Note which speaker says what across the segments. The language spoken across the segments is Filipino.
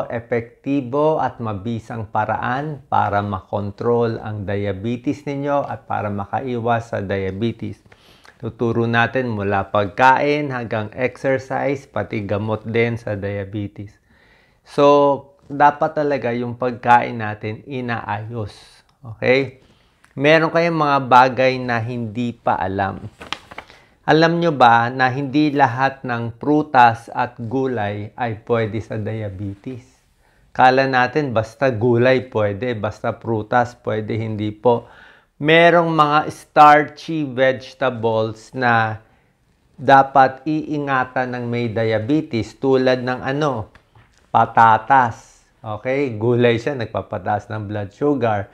Speaker 1: epektibo at mabisang paraan para makontrol ang diabetes ninyo at para makaiwas sa diabetes. Tuturo natin mula pagkain hanggang exercise, pati gamot din sa diabetes. So, dapat talaga yung pagkain natin inaayos. Okay? Meron kayong mga bagay na hindi pa alam. Alam nyo ba na hindi lahat ng prutas at gulay ay pwede sa diabetes? Kala natin basta gulay pwede, basta prutas pwede, hindi po. Merong mga starchy vegetables na dapat iingatan ng may diabetes tulad ng patatas. Okay? Gulay siya, nagpapataas ng blood sugar.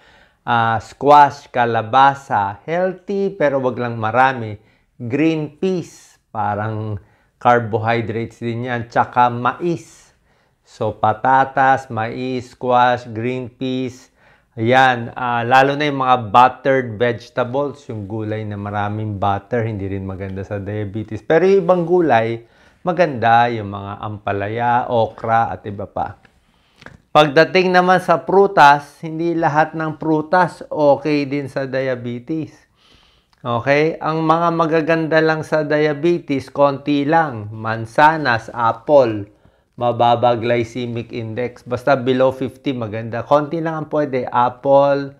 Speaker 1: Squash, kalabasa, healthy pero wag lang marami. Green peas, parang carbohydrates din yan. Tsaka mais. So, patatas, mais, squash, green peas. Ayan, lalo na yung mga buttered vegetables, yung gulay na maraming butter, hindi rin maganda sa diabetes. Pero yung ibang gulay, maganda, yung mga ampalaya, okra, at iba pa. Pagdating naman sa prutas, hindi lahat ng prutas okay din sa diabetes. Okay? Ang mga magaganda lang sa diabetes, konti lang. Mansanas, apple, mababa glycemic index. Basta below 50, maganda. Konti lang ang pwede. Apple,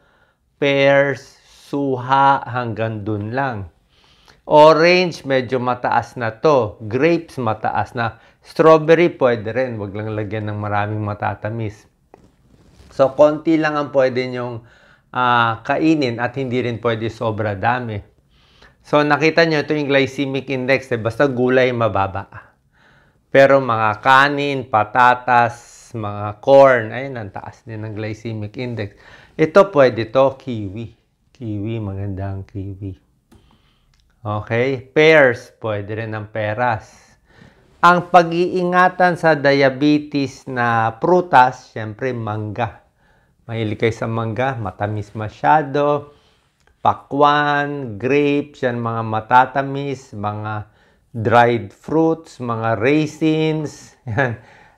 Speaker 1: pears, suha, hanggang dun lang. Orange, medyo mataas na to. Grapes, mataas na. Strawberry, pwede rin. Wag lang lagyan ng maraming matatamis. So, konti lang ang pwede nyong kainin at hindi rin pwede sobra dami. So, nakita nyo, ito yung glycemic index. Basta gulay, mababa. Pero mga kanin, patatas, mga corn, ayun, ang taas din ng glycemic index. Ito pwede to, kiwi. Kiwi, magandang kiwi. Okay? Pears, pwede rin ang peras. Ang pag-iingatan sa diabetes na prutas, syempre mangga. Mahilig kayo sa mangga, matamis masyado. Pakwan, grapes, yan mga matatamis, mga dried fruits, mga raisins, yan.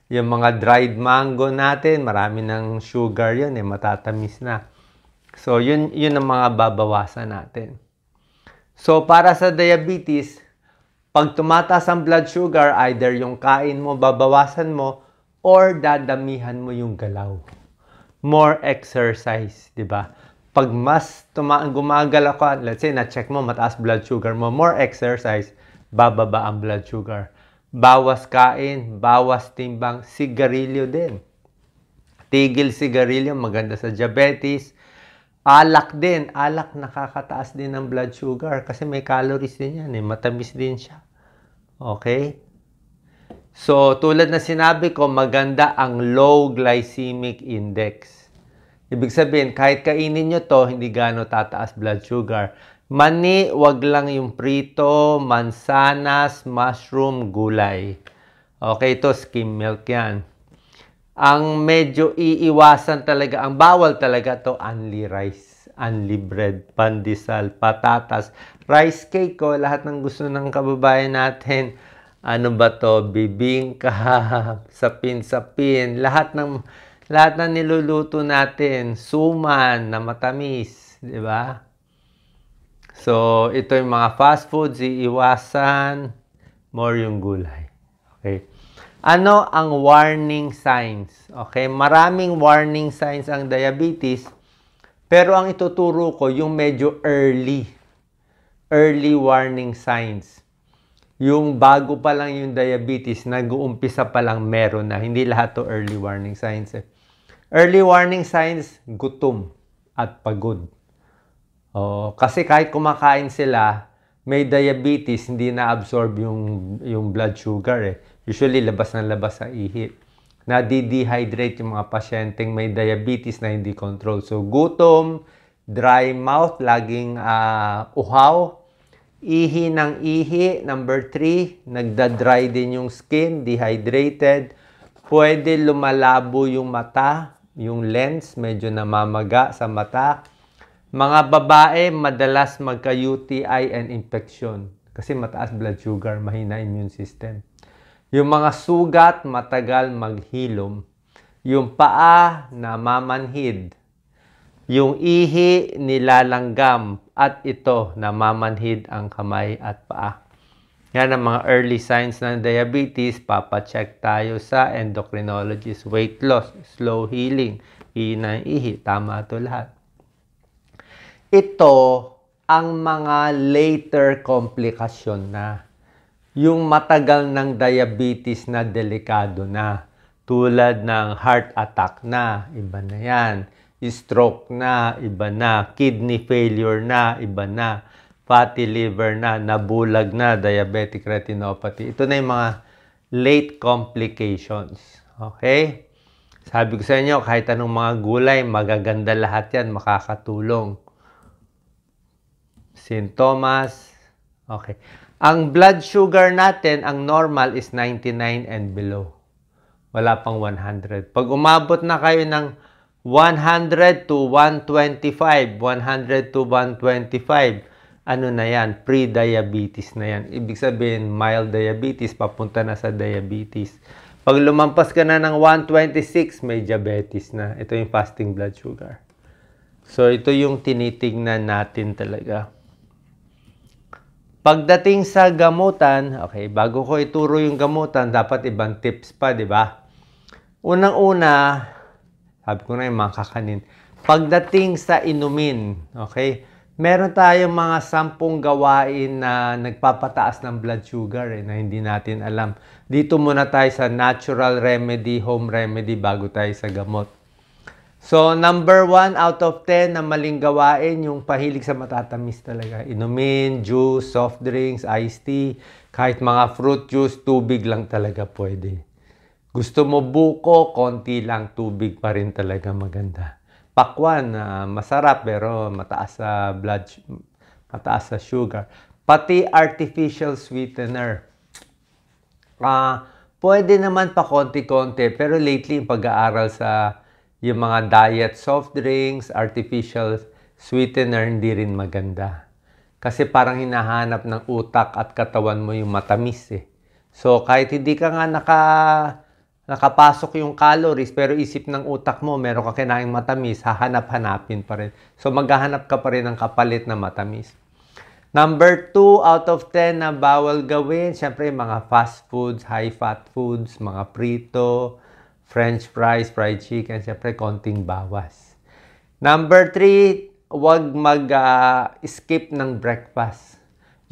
Speaker 1: Yung mga dried mango natin, marami ng sugar yun, matatamis na. So, yun ang mga babawasan natin. So, para sa diabetes, pag tumataas ang blood sugar, either yung kain mo, babawasan mo, or dadamihan mo yung galaw. More exercise, di ba? Pag mas gumagalaw ka, let's say, na-check mo, mataas blood sugar mo, more exercise, bababa ang blood sugar. Bawas kain, bawas timbang, sigarilyo din. Tigil sigarilyo, maganda sa diabetes. Alak din, alak nakakataas din ng blood sugar kasi may calories din yan, matamis din siya. Okay? So, tulad na sinabi ko, maganda ang low glycemic index. Ibig sabihin, kahit kainin nyo to, hindi gaano tataas blood sugar. Mani, wag lang yung prito, mansanas, mushroom, gulay. Okay, ito skim milk yan. Ang medyo iiwasan talaga, ang bawal talaga to, only rice, only bread, pandesal, patatas, rice cake ko, lahat ng gusto ng kababayan natin. Ano ba to? Bibingka, sapin-sapin, lahat ng niluluto natin, suman na matamis, di ba? So, ito yung mga fast foods, iiwasan, more yung gulay. Okay. Ano ang warning signs? Okay, maraming warning signs ang diabetes, pero ang ituturo ko yung medyo early warning signs. Yung bago pa lang yung diabetes, nag-uumpisa pa lang meron na. Hindi lahat to early warning signs. Early warning signs, gutom at pagod. Kasi kahit kumakain sila, may diabetes, hindi na-absorb yung blood sugar. Usually, labas na labas sa ihi. Nadi-dehydrate yung mga pasyenteng may diabetes na hindi control. So, gutom, dry mouth, laging uhaw, ihi ng ihi. Number 3, nagda-dry din yung skin, dehydrated. Pwede lumalabo yung mata, yung lens, medyo namamaga sa mata. Mga babae, madalas magka-UTI and infection kasi mataas blood sugar, mahina immune system. Yung mga sugat, matagal maghilom. Yung paa namamanhid. Yung ihi nilalanggam. At ito, namamanhid ang kamay at paa. Yan ang mga early signs ng diabetes. Papacheck tayo sa endocrinologist. Weight loss, slow healing, hina ng ihi. Tama ito lahat. Ito ang mga later komplikasyon na. Yung matagal ng diabetes na delikado na. Tulad ng heart attack na, iba na yan. Stroke na, iba na. Kidney failure na, iba na. Fatty liver na, nabulag na, diabetic retinopathy. Ito na yung mga late complications. Okay? Sabi ko sa inyo, kahit anong mga gulay, magaganda lahat yan, makakatulong. Sintomas. Okay. Ang blood sugar natin, ang normal is 99 and below. Wala pang 100. Pag umabot na kayo ng 100 to 125, 100 to 125, ano na yan? Pre-diabetes na yan. Ibig sabihin, mild diabetes, papunta na sa diabetes. Pag lumampas ka na ng 126, may diabetes na. Ito yung fasting blood sugar. So, ito yung tinitignan natin talaga. Pagdating sa gamutan, okay, bago ko ituro yung gamutan, dapat ibang tips pa, di ba? Unang-una, sabi ko na yung mga kakanin. Pagdating sa inumin, okay, meron tayong mga 10 gawain na nagpapataas ng blood sugar na hindi natin alam. Dito muna tayo sa natural remedy, home remedy, bago tayo sa gamot. So, number 1 out of 10 na maling gawain, yung pahilig sa matatamis talaga. Inumin, juice, soft drinks, iced tea, kahit mga fruit juice, tubig lang talaga pwede. Gusto mo buko, konti lang, tubig pa rin talaga maganda. Pakwan, masarap pero mataas sa mataas sa sugar. Pati artificial sweetener. Pwede naman pa konti-konti, pero lately yung pag-aaral sa yung mga diet soft drinks, artificial sweetener, hindi rin maganda. Kasi parang hinahanap ng utak at katawan mo yung matamis eh. So kahit hindi ka nga nakapasok yung calories, pero isip ng utak mo, meron ka kinaing matamis, hahanap-hanapin pa rin. So, maghahanap ka pa rin ng kapalit na matamis. Number 2 out of 10 na bawal gawin, syempre mga fast foods, high-fat foods, mga prito, french fries, fried chicken, syempre konting bawas. Number 3, huwag mag-skip ng breakfast.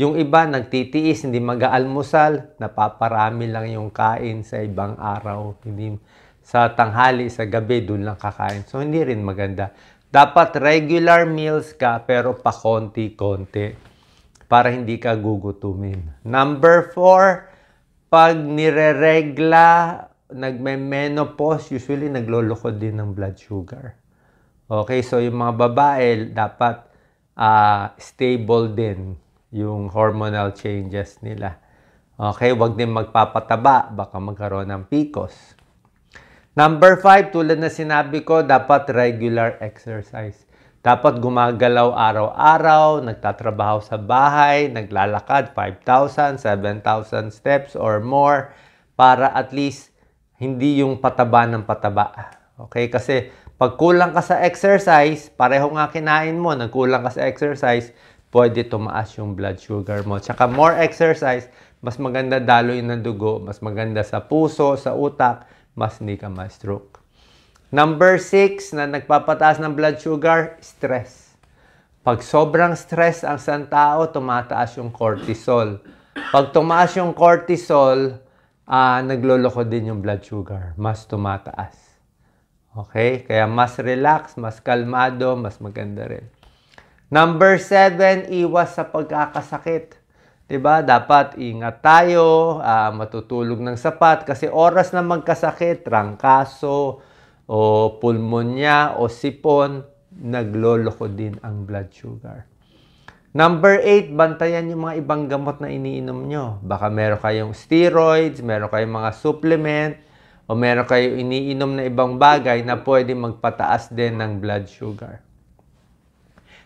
Speaker 1: Yung iba, nagtitiis, hindi mag-aalmusal, napaparami lang yung kain sa ibang araw. Hindi, sa tanghali, sa gabi, doon lang kakain. So, hindi rin maganda. Dapat regular meals ka, pero pakonti-konti, para hindi ka gugutumin. Number 4, pag nire-regla, nagme-menopause, usually nagloloko din ng blood sugar. Okay, so yung mga babae, dapat stable din yung hormonal changes nila. Okay, wag din magpapataba, baka magkaroon ng PCOS. Number 5, tulad na sinabi ko, dapat regular exercise. Dapat gumagalaw araw-araw, nagtatrabaho sa bahay, naglalakad 5,000, 7,000 steps or more para at least hindi yung pataba ng pataba. Okay, kasi pag kulang ka sa exercise, pareho nga kinain mo, nagkulang ka sa exercise, pwede tumaas yung blood sugar mo. Tsaka more exercise, mas maganda daloy ng dugo, mas maganda sa puso, sa utak, mas hindi ka ma-stroke. Number 6 na nagpapataas ng blood sugar, stress. Pag sobrang stress ang isang tao, tumataas yung cortisol. Pag tumaas yung cortisol, nagloloko din yung blood sugar. Mas tumataas. Okay? Kaya mas relax, mas kalmado, mas maganda rin. Number 7, iwas sa pagkakasakit. Diba? Dapat ingat tayo, matutulog ng sapat kasi oras na magkasakit, trangkaso, o pulmonya, o sipon, nagloloko din ang blood sugar. Number 8, bantayan yung mga ibang gamot na iniinom nyo. Baka meron kayong steroids, meron kayong mga supplement, o meron kayong iniinom na ibang bagay na pwede magpataas din ng blood sugar.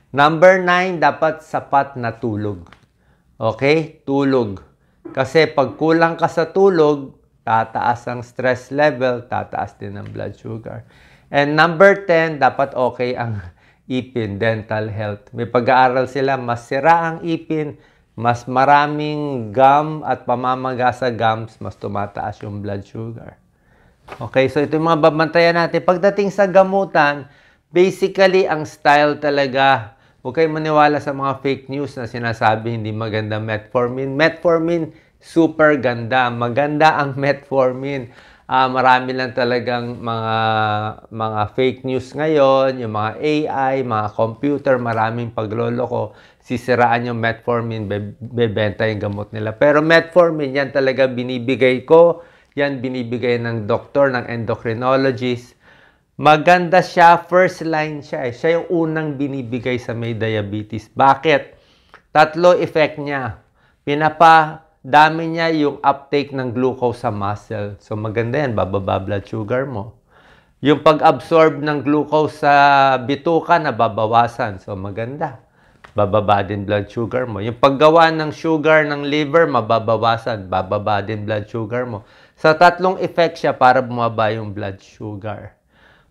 Speaker 1: Number 9, dapat sapat na tulog. Okay? Tulog. Kasi pag kulang ka sa tulog, tataas ang stress level, tataas din ang blood sugar. And number 10, dapat okay ang ipin, dental health. May pag-aaral sila, mas sira ang ipin, mas maraming gum at pamamaga sa gums, mas tumataas yung blood sugar. Okay, so ito yung mga babantayan natin. Pagdating sa gamutan, basically, ang style talaga, huwag kayong maniwala sa mga fake news na sinasabi hindi maganda metformin. Metformin, super ganda. Maganda ang metformin. Marami lang talagang mga fake news ngayon, yung mga AI, mga computer, maraming pagloloko. Sisiraan yung metformin, bebenta yung gamot nila. Pero metformin, yan talaga binibigay ko. Yan binibigay ng doktor, ng endocrinologist. Maganda siya, first line siya. Siya yung unang binibigay sa may diabetes. Bakit? Tatlo effect niya. Dami niya yung uptake ng glucose sa muscle. So maganda yan, bababa blood sugar mo. Yung pag-absorb ng glucose sa bituka, nababawasan. So maganda. Bababa din blood sugar mo. Yung paggawa ng sugar ng liver, mababawasan. Bababa din blood sugar mo. Sa tatlong effect siya para bumaba yung blood sugar.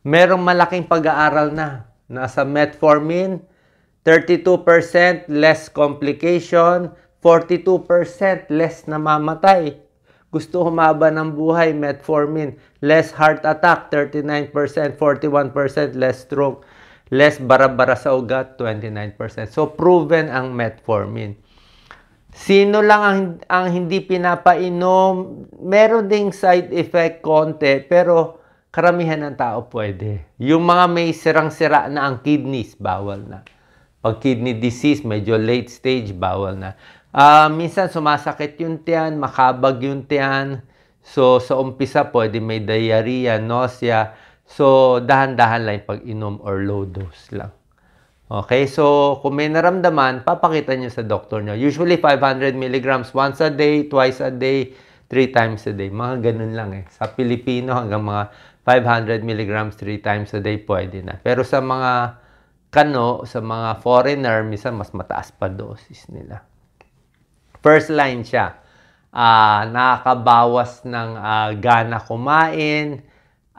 Speaker 1: Merong malaking pag-aaral na. Nasa metformin, 32% less complication, 42% less namamatay. Gusto humaba ng buhay, metformin. Less heart attack, 39%, 41% less stroke. Less bara-bara sa ugat, 29%. So, proven ang metformin. Sino lang ang hindi pinapainom? Meron ding side effect konti, pero karamihan ng tao pwede. Yung mga may sirang-sira na ang kidneys, bawal na. Pag kidney disease, medyo late stage, bawal na. Minsan sumasakit yung tiyan, makabag yung tiyan. So, sa umpisa, pwede may diarrhea, nausea. So, dahan-dahan lang pag-inom or low dose lang. Okay, so kung may naramdaman, papakita nyo sa doktor nyo. Usually 500 milligrams once a day, twice a day, 3 times a day. Mga ganun lang eh. Sa Pilipino hanggang mga 500 milligrams 3 times a day pwede na. Pero sa mga sa mga foreigner, minsan mas mataas pa dosis nila. First line siya. Nakakabawas ng gana kumain,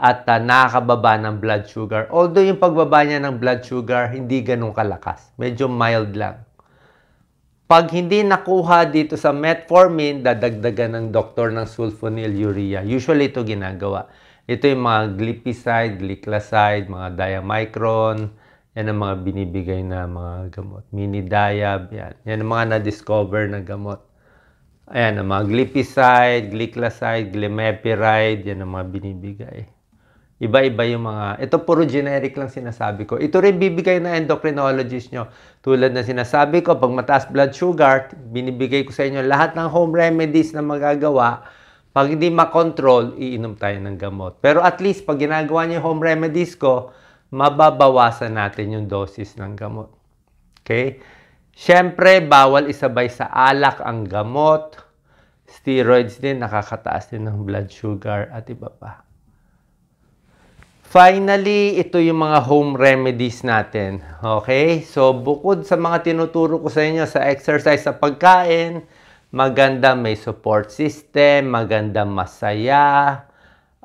Speaker 1: at nakakababa ng blood sugar. Although yung pagbaba niya ng blood sugar, hindi ganun kalakas. Medyo mild lang. Pag hindi nakuha dito sa metformin, dadagdagan ng doktor ng sulfonylurea. Usually ito ginagawa. Ito yung mga glipizide, glycoside, mga diamicron. Yan ang mga binibigay na mga gamot. Mini-diab, yan. Yan ang mga na-discover na gamot. Ayan, ang mga glipizide, glycoside, glimepiride, yan ang mga binibigay. Iba-iba yung mga, ito puro generic lang sinasabi ko. Ito rin bibigay na endocrinologist nyo. Tulad na sinasabi ko, pag mataas blood sugar, binibigay ko sa inyo lahat ng home remedies na magagawa. Pag hindi makontrol, iinom tayo ng gamot. Pero at least, pag ginagawa nyo yung home remedies ko, mababawasan natin yung dosis ng gamot. Okay? Siyempre, bawal isabay sa alak ang gamot. Steroids din, nakakataas din ng blood sugar at iba pa. Finally, ito yung mga home remedies natin. Okay? So, bukod sa mga tinuturo ko sa inyo sa exercise, sa pagkain, maganda may support system, maganda masaya.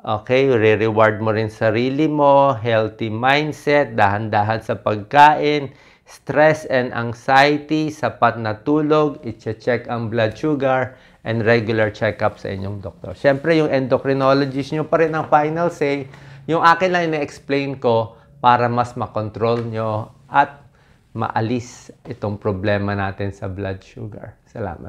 Speaker 1: Okay? Re-reward mo rin sarili mo, healthy mindset, dahan-dahan sa pagkain, stress and anxiety, sapat na tulog, i-check ang blood sugar, and regular check-up sa inyong doktor. Siyempre, yung endocrinologist nyo pa rin ang final say. Yung akin lang na-explain ko para mas makontrol nyo at maalis itong problema natin sa blood sugar. Salamat.